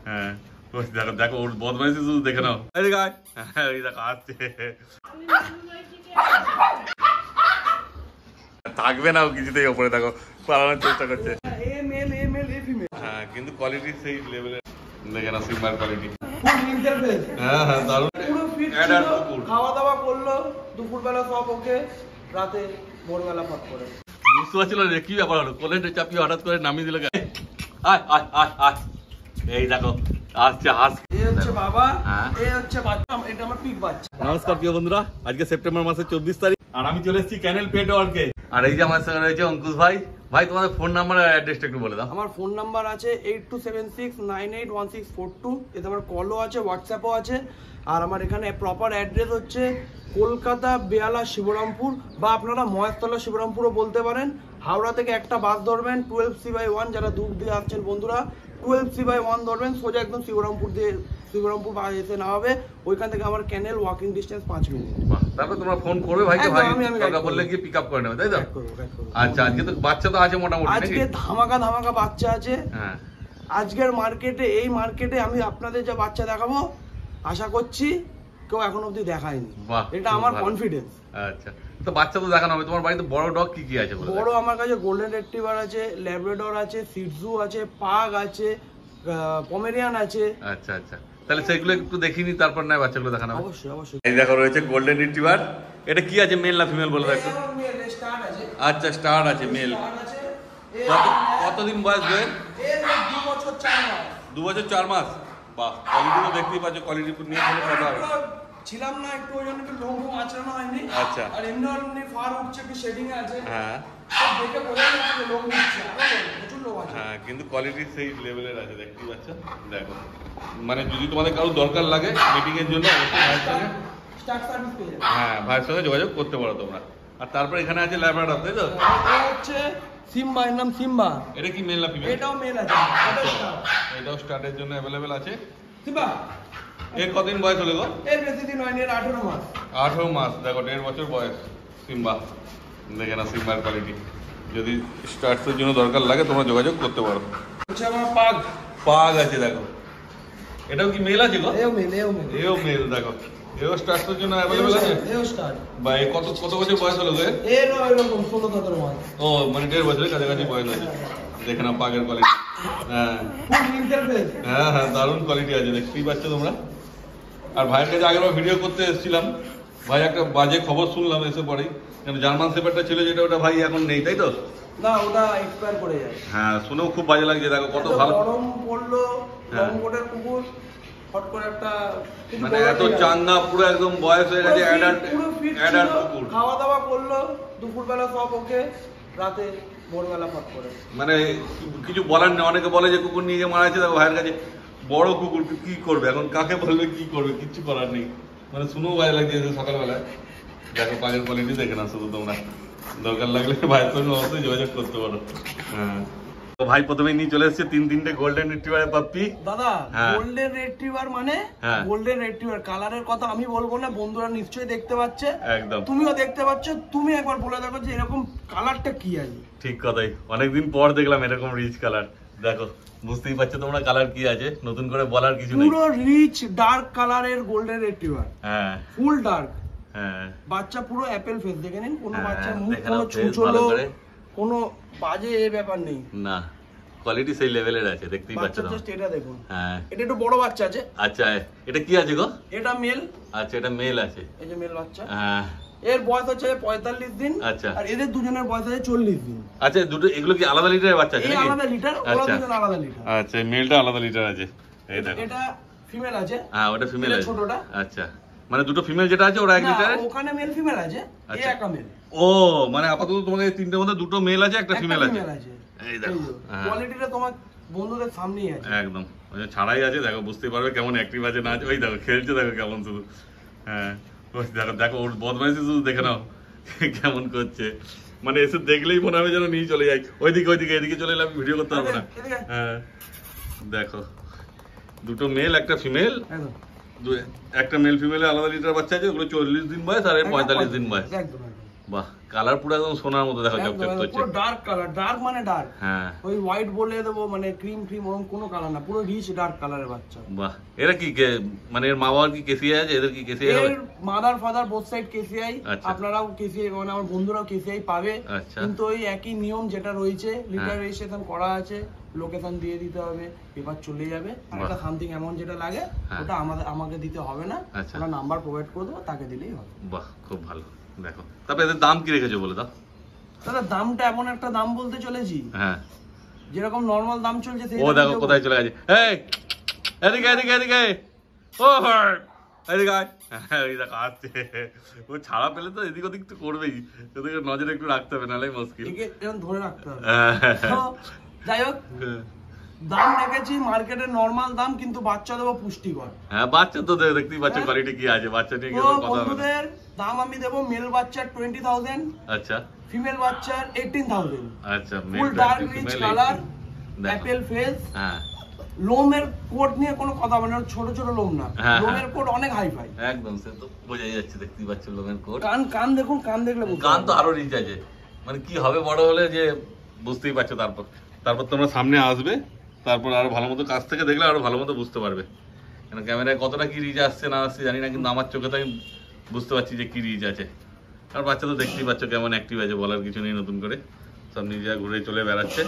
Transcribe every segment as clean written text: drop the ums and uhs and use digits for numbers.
হ্যাঁ দেখো দেখো ওর বদমাইশি শুধু দেখে নাও। এই গায় এই দেখো আসছে, থাকবে না ও কিছুতেই ওপরে, দেখো পালানোর চেষ্টা করছে। হ্যাঁ কিন্তু কোয়ালিটি সেই লেভেলের, দেখে না সিম্বার কোয়ালিটি। হ্যাঁ হ্যাঁ দারুণ। খাওয়া দাওয়া করলো দুপুরবেলা সব ওকে, রাতে ভোরবেলা ফাঁক করে। বুঝতে পারছিল না কি ব্যাপার হলো, কোলেন্টে চাপিয়ে হঠাৎ করে নামিয়ে দিল। আয় আয় আয় আয়, এই দেখো আসছে হাস। এই হচ্ছে বাবা, এই হচ্ছে বাচ্চা, এটা আমার পিক বাচ্চা। নমস্কার প্রিয় বন্ধুরা, আজকে সেপ্টেম্বর মাসের 24 তারিখ আর আমি চলে এসেছি ক্যানেল পেট ওয়ার্কে। আর এই যে আমার সঙ্গে রয়েছে অঙ্কুশ ভাই। ভাই তোমাদের ফোন নাম্বার আর অ্যাড্রেসটা একটু বলে দাও। আমার ফোন নাম্বার আছে 8276981642, এতে আমার কলও আছে, হোয়াটসঅ্যাপও আছে। আর আমার এখানে প্রপার অ্যাড্রেস হচ্ছে কলকাতা বেহালা শিবরামপুর, বা আপনারা মহেশতলা শিবরামপুরও বলতে পারেন। হাওড়া থেকে একটা বাস ধরবেন 12C/1, যারা দূর দিয়ে আসছেন বন্ধুরা 12C/1 ধরবেন, সোজা একদম শিবরামপুর এসে নামাবে। ওইখান থেকে আমার ক্যানেল ওয়াকিং ডিস্টেন্স 5 মিনিট। তারপর তোমরা ফোন করবে ভাইকে, ভাই দরকার পড়লে গিয়ে পিক আপ করে নেবে, তাই তো? আচ্ছা আজকে তো বাচ্চা তো আছে মোটামুটি, আজকে ধামাকা বাচ্চা আছে। হ্যাঁ আজকের মার্কেটে, এই মার্কেটে আমি আপনাদের যা বাচ্চা দেখাবো আশা করছি কেউ এখন অবধি দেখায়নি, এটা আমার কনফিডেন্স। আচ্ছা তো বাচ্চা তো দেখানো হবে। তোমার বাড়িতে বড় ডগ কি কি আছে? বড় আমার কাছে গোল্ডেন রেট্রিভার আছে, ল্যাব্রাডর আছে, সিটজু আছে, পাগ আছে, পমেরিয়ান আছে। আচ্ছা আচ্ছা, তাহলে সেগুলো একটু দেখিনি, তারপর না বাচ্চাগুলো দেখানো হবে। অবশ্যই অবশ্যই। এই দেখো রয়েছে গোল্ডেন রিট্রিভার। এটা কি আছে, মেল না ফিমেল বলে দেখো? স্টার্ট আছে। আচ্ছা স্টার আছে, মেল। কতদিন বয়স এর? 2 বছর 4 মাস। 2 বছর 4 মাস। বাহ, কোয়ালিটি তো দেখতেই পাচ্ছ, কোয়ালিটি নিয়ে কোনো কথা হবে। ছিলাম না একটু, ওই জন্য একটু লোম আঁচড়ানো হয়নি। আচ্ছা। আর এমনি ফার উঠছে, একটু শেডিং আছে। হ্যাঁ সব দেখে বোঝা যাচ্ছে লোম উঠছে, প্রচুর লোম আছে। হ্যাঁ কিন্তু কোয়ালিটি সেই লেভেলের আছে, দেখতেই পাচ্ছ। দেখো মানে যদি তোমাদের কারো দরকার লাগে মিটিং এর জন্য, ভাইয়ের সঙ্গে স্টার্ট সার্ভিস পেয়ে যাবে। হ্যাঁ ভাইয়ের সঙ্গে যোগাযোগ করতে পারো তোমরা। আর তারপর এখানে আছে ল্যাব্রাডর, তাই তো? এটা হচ্ছে সিম্বা, এর নাম সিম্বা। এটা কি মেল না ফিমেল? এটাও মেল আছে, এটাও স্টার্টের জন্য অ্যাভেলেবেল আছে। সিম্বা এর কতদিন বয়স হলো গো? এর বেশি দিন হয়নি, এর 18 মাস। 18 মাস, দেখো 1.5 বছর বয়স সিম্বা। দেখে না সিম্বার কোয়ালিটি, যদি স্টার্টসের জন্য দরকার লাগে তোমরা যোগাযোগ করতে পারো। হচ্ছে আমার পাগ। পাগ আছে দেখো, এটাও কি মেল আছে গো? এও মেল, এও মেল। এও মেল, দেখো এও স্টার্টসের জন্য অ্যাভেলেবেল আছে। এও স্টার্ট। বা কত বছর বয়স হলো গো? এর এরকম 16-17 মাস। ও মানে 1.5 বছরের কাছাকাছি বয়স আছে। দেখে না পাগের কোয়ালিটি। হ্যাঁ ফুল ইন্টারফেস। হ্যাঁ হ্যাঁ দারুণ কোয়ালিটি আছে, দেখতেই পাচ্ছ তোমরা। আর ভাইয়ের কাছে আগেরবার ভিডিও করতে এসেছিলাম, ভাই একটা বাজে খবর শুনলাম এসে পরেই, কেন জার্মান শেপার্ডটা ছিল যেটা, ওটা ভাই এখন নেই, তাই তো? না, ওটা এক্সপায়ার করে যায়। হ্যাঁ শুনেও খুব বাজে লাগছে। দেখো কত ভালো গরম পড়লো, লংকোটের কুকুর হট করে একটা মানে এত চাঙ্গা, পুরো একদম বয়স হয়ে গেছে, অ্যাডাল্ট কুকুর। খাওয়া দাওয়া করলো দুপুরবেলা সব ওকে, রাতে ভোরবেলা ফাঁক করে। মানে কিছু বলার নেই। অনেকে বলে যে কুকুর নিয়ে গিয়ে মারা আছে, দেখো ভাইয়ের কাছে বড় কুকুর, কি করবে এখন, কাকে বলবে, কি করবে, কিচ্ছু করার নেই। মানে শুনেও ভালো লাগছে সকালবেলায়। দেখো পাগের কোয়ালিটি দেখে না শুধু তোমরা, দরকার লাগলে ভাইয়ের সঙ্গে অবশ্যই যোগাযোগ করতে পারো। হ্যাঁ তো ভাই প্রথমেই নিয়ে চলে এসেছে 3-3টে গোল্ডেন রিট্রিভারের পাপ্পি। দাদা গোল্ডেন রিট্রিভার মানে গোল্ডেন রিট্রিভার, কালারের কথা আমি বলবো না, বন্ধুরা নিশ্চয়ই দেখতে পাচ্ছে, একদম তুমিও দেখতে পাচ্ছ। তুমি একবার বলে দেখো যে এরকম কালারটা কি আছে। ঠিক কথাই, অনেকদিন পর দেখলাম এরকম রিচ কালার। দেখো বুঝতেই পারছো তোমরা কালার কি আছে, নতুন করে বলার কিছু নেই। পুরো রিচ ডার্ক কালারের গোল্ডেন রিট্রিভার। হ্যাঁ ফুল ডার্ক। হ্যাঁ বাচ্চা পুরো অ্যাপেল ফেস, দেখে নিন, কোনো বাচ্চা মুখ কোনো ছুঁচলো, কোনো বাজে ব্যাপার নেই। না কোয়ালিটি সেই লেভেলের আছে, দেখতেই পাচ্ছ না। জাস্ট এটা দেখুন। হ্যাঁ এটা একটু বড় বাচ্চা আছে। আচ্ছা এটা কি আছে গো? এটা মেল। আচ্ছা এটা মেল আছে, এই যে মেল বাচ্চা। হ্যাঁ এর বয়স হচ্ছে 45 দিন। আচ্ছা আর এদের দুজনের বয়স আছে 40 দিন। আচ্ছা দুটো, এগুলো কি আলাদা লিটারের বাচ্চা আছে নাকি? আলাদা লিটার, ওরা দুজন আলাদা লিটার। আচ্ছা মেলটা আলাদা লিটার আছে। এই দেখো এটা ফিমেল আছে। হ্যাঁ ওটা ফিমেল আছে, ছোটটা। আচ্ছা মানে দুটো ফিমেল যেটা আছে ওরা 1 লিটারে, ওখানে মেল ফিমেল আছে, এই একা মেল। ও মানে আপাতত তোমাদের 3টের মধ্যে 2টো মেল আছে, একটা ফিমেল আছে। এই দেখো কোয়ালিটিটা তোমার বন্ধুদের সামনেই আছে একদম, ওই ছাড়াই আছে। দেখো বুঝতেই পারবে কেমন অ্যাক্টিভ আছে না আছে। ওই দেখো খেলছে, দেখো কেমন শুধু। হ্যাঁ ওই দেখো দেখো ওর বদমাইশি শুধু দেখে নাও কেমন করছে, মানে এসে দেখলেই মনে হবে যেন নিয়ে চলে যাই। ওইদিকে এদিকে চলে এলাম, ভিডিও করতে পারবো না। হ্যাঁ দেখো দুটো মেল একটা ফিমেল, একটা মেল ফিমেলের আলাদা লিটার বাচ্চা আছে, ওগুলো 40 দিন বয়স আর 45 দিন বয়স। বাহ, কালার পুরো একদম সোনার মতো দেখো, চকচক করছে। পুরো ডার্ক কালার, ডার্ক মানে ডার্ক, হ্যাঁ ওই হোয়াইট বলে দেবো মানে ক্রিম ওরকম কোনো কালার না, পুরো রিচ ডার্ক কালারের বাচ্চা। বাহ, এরা কি মানে এর মা বাবার কি কেসিআই আছে? এদের কি কেসিআই হবে? এর মাদার ফাদার বোথ সাইড কেসিআই, আচ্ছা। আপনারাও কেসিআই মানে আমার বন্ধুরাও কেসিআই পাবে। আচ্ছা। কিন্তু ওই একই নিয়ম যেটা রয়েছে, লিটার রেজিস্ট্রেশন করা আছে, লোকেশন দিয়ে দিতে হবে, পেপার চলে যাবে, আর একটা সামথিং অ্যামাউন্ট যেটা লাগে ওটা আমাকে দিতে হবে না, আচ্ছা। ওটা নাম্বার প্রোভাইড করে দেবো, তাকে দিলেই হবে। বাহ, খুব ভালো। দেখো তারপরে এদের দাম কি রেখেছো বলে দাও। দাদা দামটা এমন একটা দাম বলতে চলেছি, হ্যাঁ যেরকম নরমাল দাম চলছে সেই ও দামই দেখো দেবো। কোথায় চলে গেছে। এই এদিকে এদিকে এদিকে, ও এদিকে আয়। হ্যাঁ, এই দেখো আসছে। ও ছাড়া পেলে তো এদিক ওদিক তো করবেই, ওদিকে নজরে একটু রাখতে হবে, নাহলে মুশকিল। একে এরকম ধরে রাখতে হবে। হ্যাঁ। তো যাই হোক, দাম রেখেছি মার্কেটের নরমাল দাম, কিন্তু বাচ্চা দেবো পুষ্টিকর। হ্যাঁ, বাচ্চা তো দেখতেই পাচ্ছ কোয়ালিটি কি আছে, বাচ্চা নিয়ে কি তো কথা হবে না। বন্ধুদের দাম আমি দেবো মেল বাচ্চার 20,000, আচ্ছা ফিমেল বাচ্চার 18,000। আচ্ছা, full dark rich colour, apple face, হ্যাঁ লোমের কোট নিয়ে কোনো কথা হবে না, ছোট ছোট লোম না, হ্যাঁ, লোমের কোট অনেক হাই ফাই, একদম সে তো বোঝাই যাচ্ছে, দেখতেই পাচ্ছ লোমের কোট। কান দেখুন, কান দেখলে বুঝতে গান তো পারবেন। আরো রিচ আছে, মানে কি হবে বড় হলে যে বুঝতেই পারছো। তারপর তোমরা সামনে আসবে, তারপর আরো ভালো মতো কাছ থেকে দেখলে আরো ভালো মতো বুঝতে পারবে, কেন ক্যামেরায় কতটা কি রিচ আসছে না আসছে জানি না, কিন্তু আমার চোখে তো আমি বুঝতে পারছি যে কি রিচ আছে। আর বাচ্চা তো দেখতেই পাচ্ছ কেমন অ্যাক্টিভ আছে, বলার কিছু নেই, নতুন করে সব নিজে ঘুরে চলে বেড়াচ্ছে।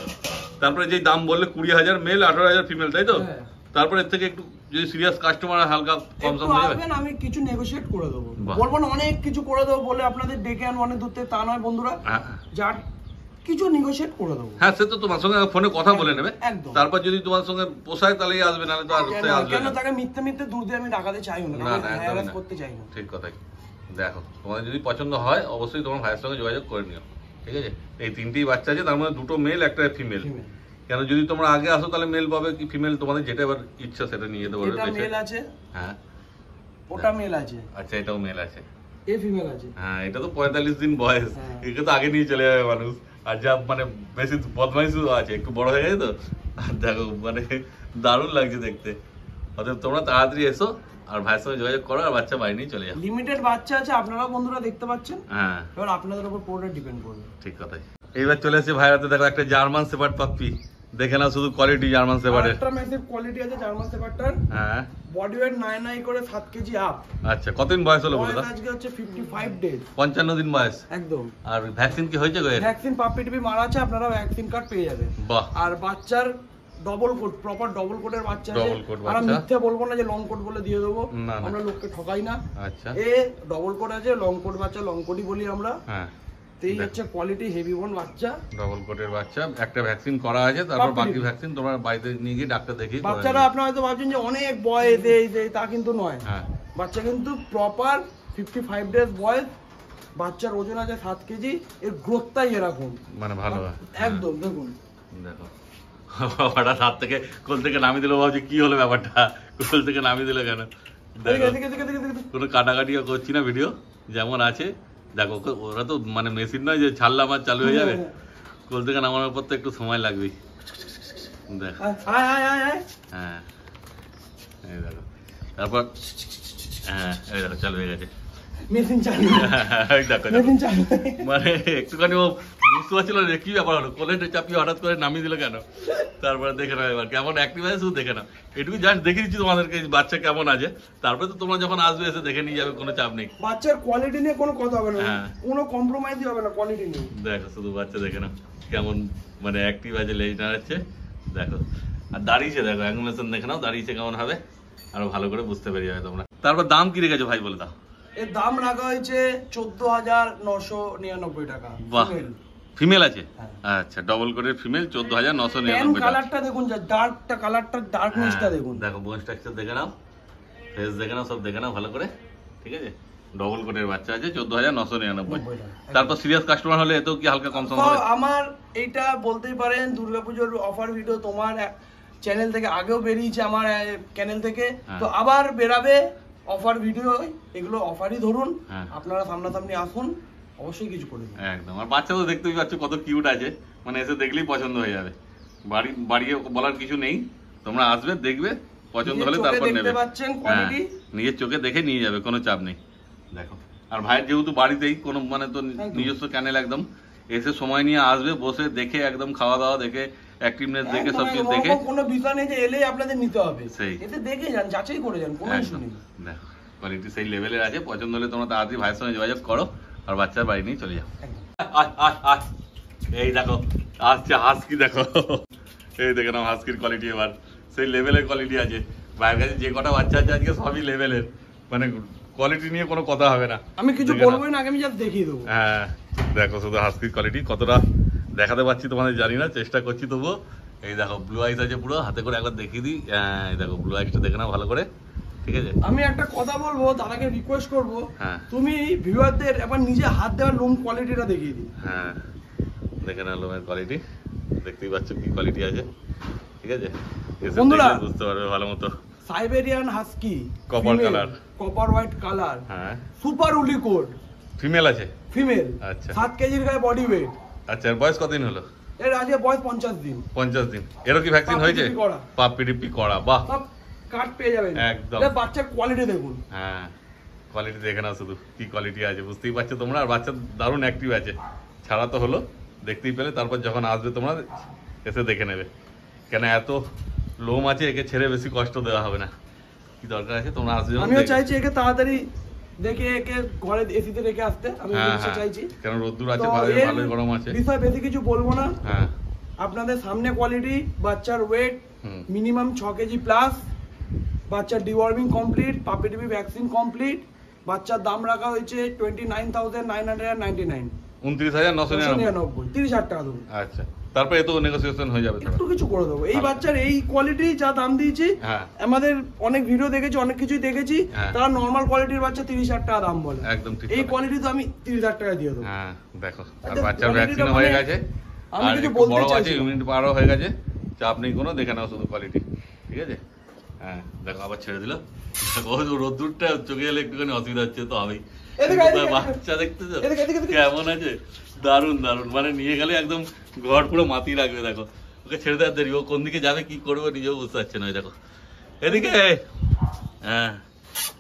তারপরে যে দাম বললে 20,000 মেল, 18,000 ফিমেল, তাই তো? হ্যাঁ। তারপরে এর থেকে একটু যদি সিরিয়াস কাস্টমার হালকা কম একটু সম হয়ে যাবে। আসবেন, আমি কিছু নেগোশিয়েট করে দেবো, বাহ। বলবো না অনেক কিছু করে দেবো বলে আপনাদের ডেকে আনবো অনেক দূর থেকে, তা নয় বন্ধুরা, হ্যাঁ যার কিছু নেগোশিয়েট করে দেবো। হ্যাঁ, সে তো তোমার সঙ্গে ফোনে কথা বলে নেবে, একদম। তারপর যদি তোমার সঙ্গে পোষায় তাহলেই আসবে, নাহলে তো আর সে আসবে কেন না। তাকে মিথ্যে দূর দিয়ে আমি ডাকাতে চাই না, না, না, একদমই হ্যারাস না। করতে চাই না। ঠিক কথাই। দেখো তোমার যদি পছন্দ হয় অবশ্যই তোমার ভাইয়ের সঙ্গে যোগাযোগ করে নিও, ঠিক আছে? এই 3টি বাচ্চা আছে, তার মধ্যে 2টো মেল, একটা ফিমেল। Female। কেন যদি তোমরা আগে আসো তাহলে মেল পাবে কি ফিমেল, তোমাদের যেটা এবার ইচ্ছা সেটা নিয়ে যেতে পারবে। এটা বেছে। মেল আছে, হ্যাঁ ওটা মেল আছে, আচ্ছা, এটাও মেল আছে। এ ফিমেল আছে। হ্যাঁ, এটা তো 45 দিন বয়স, হ্যাঁ। একে তো আগে নিয়ে চলে যাবে মানুষ। আর যা মানে বেশি বদমাইশও আছে, একটু বড় হয়ে গেছে তো। আর দেখো মানে দারুণ লাগছে দেখতে। অতএব তোমরা তাড়াতাড়ি এসো আর ভাইয়ের সঙ্গে যোগাযোগ করো, আর বাচ্চা বাড়ি নিয়ে চলে যাও। লিমিটেড বাচ্চা আছে, আপনারা বন্ধুরা দেখতে পাচ্ছেন, হ্যাঁ এবার আপনাদের উপর পুরোটা ডিপেন্ড করবে। ঠিক কথাই। এইবার চলে এসেছে ভাইরাতে, দেখো একটা জার্মান শেপার্ড পাপ্পি, দেখে নাও শুধু কোয়ালিটি জার্মান শেপার্ডের। একটা ম্যাসিভ কোয়ালিটি আছে জার্মান শেপার্ডটার, হ্যাঁ বডি ওয়েট 9 করে 7 কেজি আপ। আচ্ছা, কতদিন বয়স হলো বলো বয়স তো? আজকে হচ্ছে 55 ডেজ, 55 দিন বয়স। একদম। আর ভ্যাকসিন কি হয়েছে গো এর? ভ্যাকসিন পাপ্পি টিপি মারা আছে, আপনারা ভ্যাকসিন কার্ড পেয়ে যাবেন। বাহ, আর বাচ্চার ডবল কোট, প্রপার ডবল কোটের বাচ্চা আছে। Double coat আমরা বাচ্চা। মিথ্যে বলবো না যে লং কোট বলে দিয়ে দেবো, না, না। আমরা লোককে ঠকাই না। আচ্ছা এ ডবল কোট আছে, লং কোট বাচ্চা, লং কোটই বলি আমরা। হ্যাঁ, তো এই হচ্ছে কোয়ালিটি হেভি বোন বাচ্চা। ডবল কোটের বাচ্চা, একটা ভ্যাকসিন করা আছে, তারপর Puppy বাকি baby। ভ্যাকসিন তোমরা বাড়িতে নিয়ে গিয়ে ডাক্তার দেখিয়ে করে বাচ্চারা নিও। আপনারা হয়তো ভাবছেন যে অনেক বয়স এই যে, তা কিন্তু নয়। হ্যাঁ বাচ্চা কিন্তু প্রপার 55 ডেজ বয়স, বাচ্চার ওজন আছে 7 কেজি, এর গ্রোথটাই এরকম মানে ভালো। একদম। দেখুন দেখো বাবাটা হাত থেকে কোল থেকে নামিয়ে দিল, ভাবছি কি হলো ব্যাপারটা, কোল থেকে নামিয়ে দিল কেন? দেখো এদিকে, এদিকে, এদিকে, এদিকে। কোনো কাটাকাটিও করছি না, ভিডিও যেমন আছে। দেখো ওরা তো মানে মেশিন নয় যে ছাড়লাম আর চালু হয়ে যাবে, কোল থেকে নামানোর পর তো একটু সময় লাগবেই। দেখো আয় আয় আয় আয়। হ্যাঁ, এই দেখো তারপর হ্যাঁ, এই দেখো চালু হয়ে গেছে। মেশিন চালু, এই দেখো দেখো। মেশিন চালু। মানে একটুখানি ও বুঝতে পারছিল না যে কি ব্যাপার হলো, কোলে চাপিয়ে হঠাৎ করে নামিয়ে দিল কেন। তারপরে দেখে নাও এবার কেমন অ্যাক্টিভ আছে, শুধু দেখে নাও। এটুকু জাস্ট দেখে দিচ্ছি তোমাদেরকে বাচ্চা কেমন আছে, তারপরে তো তোমরা যখন আসবে এসে দেখে নিয়ে যাবে, কোনো চাপ নেই। বাচ্চার কোয়ালিটি নিয়ে কোনো কথা হবে না, হ্যাঁ। কোনো কম্প্রোমাইজই হবে না কোয়ালিটি নিয়ে। দেখো শুধু বাচ্চা দেখে নাও কেমন মানে অ্যাক্টিভ আছে, লেজ নাড়াচ্ছে। দেখো আর দাঁড়িয়েছে, দেখো অ্যাঙ্গুলেশন দেখে নাও, দাঁড়িয়েছে কেমন হবে, আরো ভালো করে বুঝতে পেরে যাবে তোমরা। তারপর দাম কি রেখেছো ভাই বলে দাও? এর দাম রাখা হয়েছে 14,999 টাকা। বাহ, Female। ফিমেল আছে? হ্যাঁ। আচ্ছা, ডবল কোটের ফিমেল 14,999 প্যান টাকা। কালারটা দেখুন, যা ডার্কটা কালারটা, ডার্কনেসটা হ্যাঁ, দেখুন। দেখো বোন স্ট্রাকচার দেখে নাও, ফেস দেখে নাও, সব দেখে নাও ভালো করে, ঠিক আছে? ডবল কোটের বাচ্চা আছে 14,999। তারপর সিরিয়াস কাস্টমার হলে এতেও কি হালকা কম সম তো হবে? আমার এইটা বলতেই পারেন দুর্গাপুজোর অফার ভিডিও তোমার চ্যানেল থেকে আগেও বেরিয়েছে, আমার চ্যানেল থেকে, হ্যাঁ। তো আবার বেরাবে অফার ভিডিও, এগুলো অফারই ধরুন। হ্যাঁ। আপনারা সামনাসামনি আসুন, অবশ্যই কিছু করে দিন। একদম। আর বাচ্চা তো দেখতেই পাচ্ছ কত কিউট আছে, মানে এসে দেখলেই পছন্দ হয়ে যাবে, বাড়িয়ে বলার কিছু নেই। তোমরা আসবে, দেখবে, পছন্দ হলে নিজের চোখে তারপর দেখতে নেবে। পাচ্ছেন হ্যাঁ, quality। নিজের চোখে দেখে নিয়ে যাবে, কোনো চাপ নেই। দেখো আর ভাইয়ের যেহেতু বাড়িতেই কোনো মানে তো নিজস্ব চ্যানেল একদম এসে সময় নিয়ে আসবে, বসে দেখে একদম খাওয়া দাওয়া দেখে অ্যাক্টিভনেস দেখে সবকিছু দেখে, কোনো বিষয় নেই যে এলেই আপনাদের নিতে হবে, সেই এতে দেখে যান, যাচাই করে যান, কোনো ইস্যু নেই। দেখো কোয়ালিটি সেই লেভেলের আছে, পছন্দ হলে তোমরা তাড়াতাড়ি ভাইয়ের সঙ্গে যোগাযোগ করো আর বাচ্চার বাড়ি নিয়ে চলে যাও। এই দেখো আসছে হাস্কি, দেখো এই দেখে নাও হাস্কির কোয়ালিটি এবার সেই লেভেলের কোয়ালিটি আছে ভাইয়ের কাছে। যে কটা বাচ্চা আছে আজকে সবই লেভেলের, মানে কোয়ালিটি নিয়ে কোনো কথা হবে না। আমি কিছু বলবোই না, আগে আমি জাস্ট দেখিয়ে দেবো। হ্যাঁ দেখো শুধু হাস্কির কোয়ালিটি কতটা দেখাতে পারছি তোমাদের জানি না, চেষ্টা করছি তবুও। এই দেখো ব্লু আইস আছে পুরো, হাতে করে একবার দেখিয়ে দিই। এই দেখো ব্লু আইসটা দেখে নাও ভালো করে, ঠিক আছে। আমি একটা কথা বলবো, দাদাকে রিকোয়েস্ট করবো, হ্যাঁ তুমি ভিউয়ারদের একবার নিজে হাত দেওয়ার লোম কোয়ালিটিটা দেখিয়ে দিই। হ্যাঁ দেখে নাও লোমের কোয়ালিটি, দেখতেই পাচ্ছ কি কোয়ালিটি আছে, ঠিক আছে। বন্ধুরা বুঝতে পারবে ভালো মতো। Siberian husky, copper colour, copper white colour, হ্যাঁ সুপার উলি কোড, ফিমেল আছে, ফিমেল, আচ্ছা 7 কেজির গায়ে বডি ওয়েট। আচ্ছা এর বয়স কতদিন হলো? এর আজকে বয়স 50 দিন। 50 দিন। এরও কি ভ্যাকসিন হয়েছে? পাপিডিপি করা, বাহ সব কার্ড পেয়ে যাবেন একদম। এর বাচ্চার কোয়ালিটি দেখুন। হ্যাঁ কোয়ালিটি দেখে নাও শুধু কি কোয়ালিটি আছে, বুঝতেই পারছো তোমরা। আর বাচ্চা দারুণ অ্যাক্টিভ আছে, ছাড়া তো হলো দেখতেই পেলে, তারপর যখন আসবে তোমরা এসে দেখে নেবে। কেন এত লোম আছে, একে ছেড়ে বেশি কষ্ট দেওয়া হবে না, কি দরকার আছে তোমরা আসবে। আমিও চাইছি একে তাড়াতাড়ি দেখে একে ঘরে এসিতে রেখে আসতে, আমি চাইছি, কারণ রোদ্দুর আছে, ভালোই গরম আছে। বিষয় বেশি কিছু বলবো না। হ্যাঁ আপনাদের সামনে কোয়ালিটি, বাচ্চার ওয়েট মিনিমাম 6 কেজি প্লাস, বাচ্চার ডিওয়ার্মিং কমপ্লিট, পাপিটিপি ভ্যাকসিন কমপ্লিট, বাচ্চার দাম রাখা হয়েছে 29,999, 29,999, 30,000 টাকা দেবো। আচ্ছা তারপরে এত নেগোসিয়েশন হয়ে যাবে, একটু কিছু করে দেবো। এই বাচ্চার এই কোয়ালিটি যা দাম দিয়েছি, আমাদের অনেক ভিডিও দেখেছি, অনেক কিছুই দেখেছি, তারা নরমাল কোয়ালিটির বাচ্চা 30,000 টাকা দাম বলে, একদম ঠিক। এই কোয়ালিটি তো আমি 30,000 টাকা দিয়ে দেবো। হ্যাঁ দেখো, আর বাচ্চার ভ্যাকসিন হয়ে গেছে, আমি কিছু বলতে চাইছি, ইমিউনিটি পাওয়ারও হয়ে গেছে, চাপ নেই কোনো, দেখে নাও শুধু কোয়ালিটি, ঠিক আছে। হ্যাঁ দেখো আবার ছেড়ে দিল, রোদ্দুরটা চোখে গেলে একটুখানি অসুবিধা হচ্ছে তো হবেই। বাচ্চা দেখতেছো কেমন আছে, দারুন দারুন, মানে নিয়ে গেলে একদম ঘর পুরো মাতিয়ে রাখবে। দেখো ওকে ছেড়ে দেওয়ার দেরি, ও কোন দিকে যাবে কি করবে নিজেও বুঝতে পারছে না। দেখো এদিকে, হ্যাঁ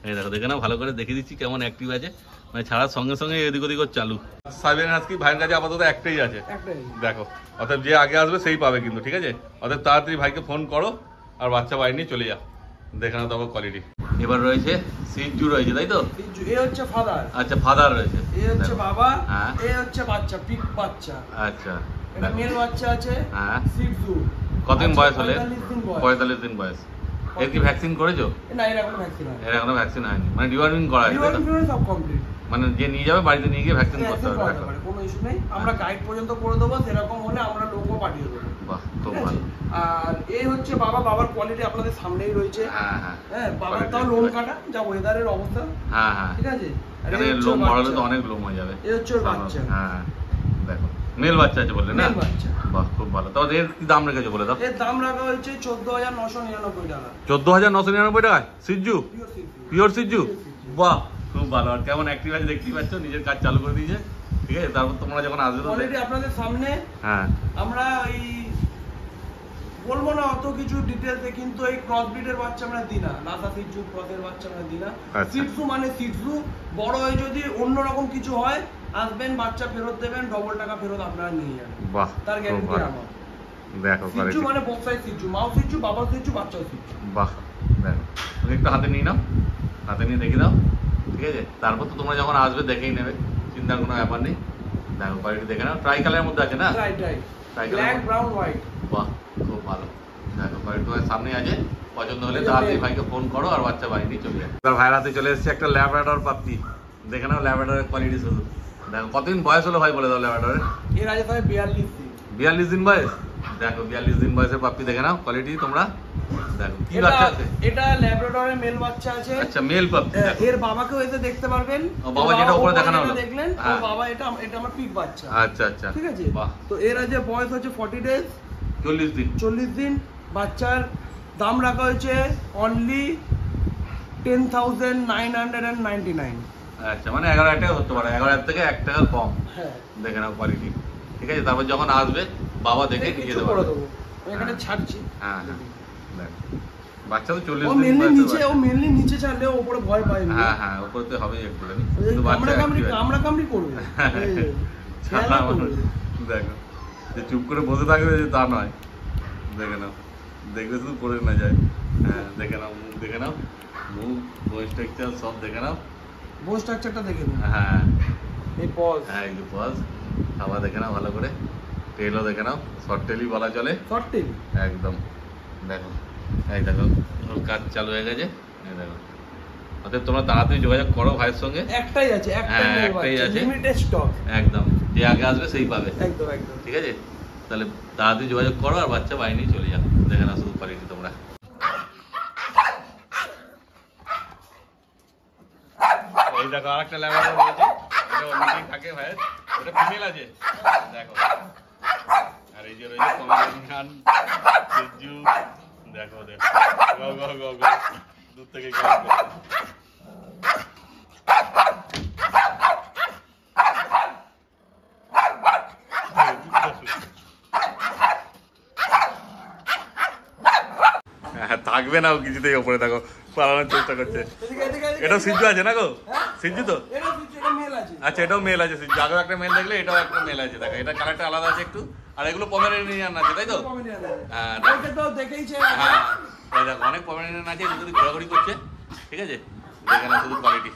এই দেখো দেখে না ভালো করে দেখিয়ে দিচ্ছি কেমন অ্যাক্টিভ আছে, মানে ছাড়ার সঙ্গে সঙ্গে এদিক ওদিক চালু। সাইবেরিয়ান হাস্কি ভাইয়ের কাছে আপাতত একটাই আছে, দেখো অতএব যে আগে আসবে সেই পাবে কিন্তু, ঠিক আছে। অতএব তাড়াতাড়ি ভাইকে ফোন করো আর বাচ্চা বাড়ি নিয়ে চলে যাও, দেখে নাও তারপর কোয়ালিটি। এবার রয়েছে সিজু রয়েছে, তাই তো? এ হচ্ছে ফাদার, আচ্ছা ফাদার রয়েছে, এ হচ্ছে বাবা, এ হচ্ছে বাচ্চা, পিক বাচ্চা, আচ্ছা এটা মেল বাচ্চা আছে, হ্যাঁ সিজু। কতদিন বয়স হলে? 45 দিন বয়স। এর কি ভ্যাকসিন করেছো? না এর এখনো ভ্যাকসিন হয়নি। এর এখনো ভ্যাকসিন হয়নি, মানে ডিওয়ার্মিং করা আছে, ডিওয়ার্মিং সব কমপ্লিট, মানে যে নিয়ে যাবে বাড়িতে নিয়ে গিয়ে ভ্যাকসিন করতে হবে, কোনো ইস্যু নেই। আমরা গাইড পর্যন্ত করে দেবো, সেরকম হলে আমরা লোকও পাঠিয়ে দেবো। বাহ খুব ভালো। আর এই হচ্ছে বাবার কোয়ালিটি আপনাদের সামনেই রয়েছে। হ্যাঁ হ্যাঁ হ্যাঁ বাবার তাও লোম কাটা, যা ওয়েদারের অবস্থা। হ্যাঁ হ্যাঁ ঠিক আছে, এখানে লোম বড়ালে তো অনেক লোম হয়ে যাবে। এই হচ্ছে ওর বাচ্চা। হ্যাঁ দেখো মেল বাচ্চা আছে বললে না? মেল বাচ্চা। বাহ খুব ভালো। তাহলে এর কি দাম রেখেছো বলে দাও? এর দাম রাখা হয়েছে 14,999 টাকা। 14,999 টাকায় সিজু, পিওর সিজু, বাহ খুব ভালো। আর কেমন অ্যাক্টিভ আছে দেখতেই পাচ্ছ, নিজের কাজ চালু করে দিয়েছে, ঠিক আছে। তারপর তোমরা যখন আসবে কোয়ালিটি আপনাদের সামনে। হ্যাঁ আমরা এই বলবো না অত কিছু ডিটেইলসে, কিন্তু এই ক্রস ব্রিডের বাচ্চা আমরা দিই না, লাসা সিজু ক্রসের বাচ্চা আমরা দিই না। সিজু মানে সিজু, বড় হয় যদি অন্য রকম কিছু হয় আসবেন, বাচ্চা ফেরত দেবেন, ডবল টাকা ফেরত আপনারা নিয়ে যাবেন, বাহ তার গ্যারান্টি আমার। দেখো সিজু মানে বোথ সাইড সিজু, মাও সিজু, বাবা সিজু, বাচ্চাও সিজু, বাহ। দেখো একটু হাতে নিয়ে নাও, হাতে নিয়ে দেখে দাও, ঠিক আছে। তারপর তো তোমরা যখন আসবে দেখেই নেবে, চিন্তার কোনো ব্যাপার নেই। দেখো কোয়ালিটি দেখে নাও, ট্রাই কালারের মধ্যে আছে না? ট্রাই ব্ল্যাক ব্রাউন হোয়াইট, বাহ খুব ভালো। দেখো কোয়ালিটি তোমার সামনে আছে, পছন্দ হলে তাড়াতাড়ি ভাইকে ফোন করো আর বাচ্চা বাড়ি নিয়ে চলে যাবে। এবার ভাইয়ের হাতে চলে এসেছে একটা ল্যাব্রাডর পাপ্পি, দেখে নাও ল্যাব্রাডরের কোয়ালিটি শুধু। দেখো কতদিন বয়স হলো ভাই বলে দাও ল্যাব্রাডরের? এর আগে ভাই 42 দিন। 42 দিন বয়স। দেখো 42 দিন বয়সের পাপ্পি, দেখে নাও কোয়ালিটি তোমরা। দেখো কি বাচ্চা আছে, এটা ল্যাব্রাডরের মেল বাচ্চা আছে। আচ্ছা মেল পাপ্পি। এর বাবাকেও এসে দেখতে পারবেন, বাবা যেটা উপরে দেখানো হলো দেখলেন, ও বাবা এটা আমার পিক বাচ্চা। আচ্ছা আচ্ছা ঠিক আছে, বাহ। তো এর আজ বয়স হচ্ছে 40 ডেজ, 40 দিন। বাচ্চার দাম রাখা হয়েছে অনলি 10,999। আচ্ছা মানে 11 টাকা হতে পারে, 11 থেকে 1 টাকা কম। হ্যাঁ দেখে নাও কোয়ালিটি, ঠিক আছে। তারপর যখন আসবে বাবা দেখে নিয়ে যেতে পারবে। এখানে ছাড়ছি। হ্যাঁ হ্যাঁ দেখো বাচ্চা তো 40 ও দিন মেনলি বয়সের নিচে, বাচ্চা। ও মেনলি নিচে ছাড়লে উপরে ভয় পায় না। হ্যাঁ উপরে হবে একটু কিন্তু বাচ্চা কামড়া কামড়ি করবে। এই যে, খেলা করবে। দেখো যে চুপ করে বসে থাকবে যে তা নয়, দেখে নাও, দেখবে শুধু করে না যায়। হ্যাঁ দেখে নাও, মুখ দেখে নাও, মুখ বই স্ট্রাকচার সব দেখে নাও। বোন স্ট্রাকচারটা দেখে নিন। হ্যাঁ এই পজ, হ্যাঁ এই যে পজ, খাওয়া দেখে নাও ভালো করে, টেলও দেখে নাও, শর্ট টেলই বলা চলে শর্ট টেল। একদম। দেখো এই দেখো ওর কাজ চালু হয়ে গেছে, এই দেখো। অতএব তোমরা তাড়াতাড়ি যোগাযোগ করো ভাইয়ের সঙ্গে। একটাই আছে, হ্যাঁ, একটাই আছে। Limited stock. একদম, যে আগে আসবে সেই পাবে। একদম একদম। ঠিক আছে, তাহলে তাড়াতাড়ি যোগাযোগ করো আর বাচ্চা বাড়ি নিয়ে চলে যাও। দেখে নাও শুধু কোয়ালিটি তোমরা। এই দেখো আরেকটা ল্যাবরেটরি রয়েছে, এটা অনেকেই থাকে ভাইয়ের, ওটা ফিমেল আছে দেখো। আর এই যে রয়েছে পমেরানিয়ান, সিজু, দেখো দেখো গো গো গো গো দূর থেকে গেল। থাকবে না কিছুতেই ওপরে, দেখো পালানোর চেষ্টা করছে। এটা সিজু আছে না গো? সিজু তো? আচ্ছা এটাও মেল আছে সিজু, আগেও একটা মেল দেখলে এটাও একটা মেল আছে। দেখো এটা কালারটা আলাদা আছে একটু, আর এগুলো পমেরানিয়ান আছে তাই তো? হ্যাঁ হ্যাঁ এই দেখো অনেক পমেরানিয়ান আছে, এগুলো ঘোরাঘুরি করছে। ঠিক আছে, দেখে না শুধু কোয়ালিটি।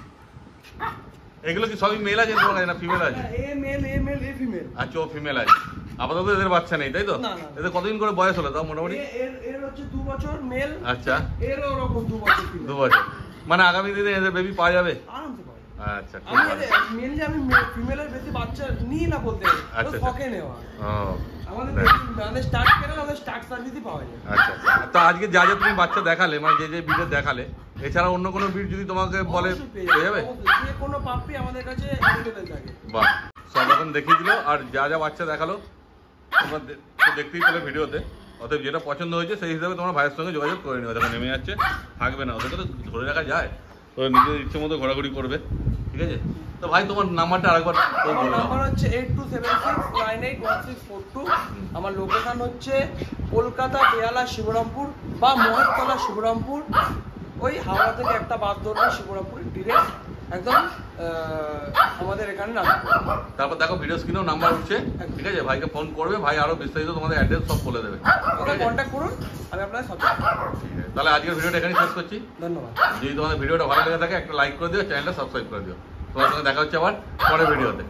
এগুলো কি সবই মেল আছে তোমার কাছে না ফিমেল আছে? আচ্ছা ও ফিমেল আছে। আপাতত এদের বাচ্চা নেই তাই তো? এদের কতদিন করে বয়স হলো তাও মোটামুটি? এর হচ্ছে 2 বছর মেল। আচ্ছা এরও ওরকম 2 বছর। 2 বছর, মানে আগামী দিনে এদের বেবি পাওয়া যাবে? আরামসে পাবে। আচ্ছা খুব আমি ভালো। মেনলি আমি ফিমেলের বেশি বাচ্চা নিই না বলতে, আচ্ছা, শখে নেওয়া। ও আমাদের স্টার্ট করে আমাদের স্টার্ট সার্ভিসই পাওয়া যায়। আচ্ছা তো আজকে যা যা তুমি বাচ্চা দেখালে, মানে যে ব্রিড দেখালে, এছাড়া অন্য কোনো ব্রিড যদি তোমাকে বলে অবশ্যই পেয়ে যাবে? অবশ্যই, যে কোনো পাপ্পি আমাদের কাছে অ্যাভেলেবেল থাকে। বাহ, সব রকম দেখিয়ে দিল। আর যা যা বাচ্চা দেখালো তোমরা তো দেখতেই পেলে ভিডিওতে। অতএব যেটা পছন্দ হয়েছে সেই হিসাবে তোমার ভাইয়ের সঙ্গে যোগাযোগ করে নিও। দেখো নেমে যাচ্ছে, থাকবে না, ওদেরকে তো ধরে রাখা যায়, ওরা নিজের ইচ্ছে মতো ঘোরাঘুরি করবে। ঠিক আছে, তো ভাই তোমার নাম্বারটা আরেকবার আমার নাম্বার হচ্ছে 8276981642। আমার লোকেশন হচ্ছে কলকাতা বেহালা শিবরামপুর বা মহেশতলা শিবরামপুর। ওই হাওড়া থেকে একটা বাস ধরবে শিবরামপুর ডিরেক্ট একদম আমাদের এখানে নামবে। তারপর দেখো ভিডিও স্ক্রিনেও নাম্বার উঠছে। ঠিক আছে, ভাইকে ফোন করবে, ভাই আরো বিস্তারিত তোমাদের অ্যাড্রেস সব বলে দেবে। ওকে কন্ট্যাক্ট করুন, আমি আপনাদের সাথে। ঠিক আছে, তাহলে আজকের ভিডিওটা এখানেই শেষ করছি। ধন্যবাদ। যদি তোমাদের ভিডিওটা ভালো লেগে থাকে একটা লাইক করে দিও, চ্যানেলটা সাবস্ক্রাইব করে দিও। তোমার সঙ্গে দেখা হচ্ছে আবার পরের ভিডিওতে।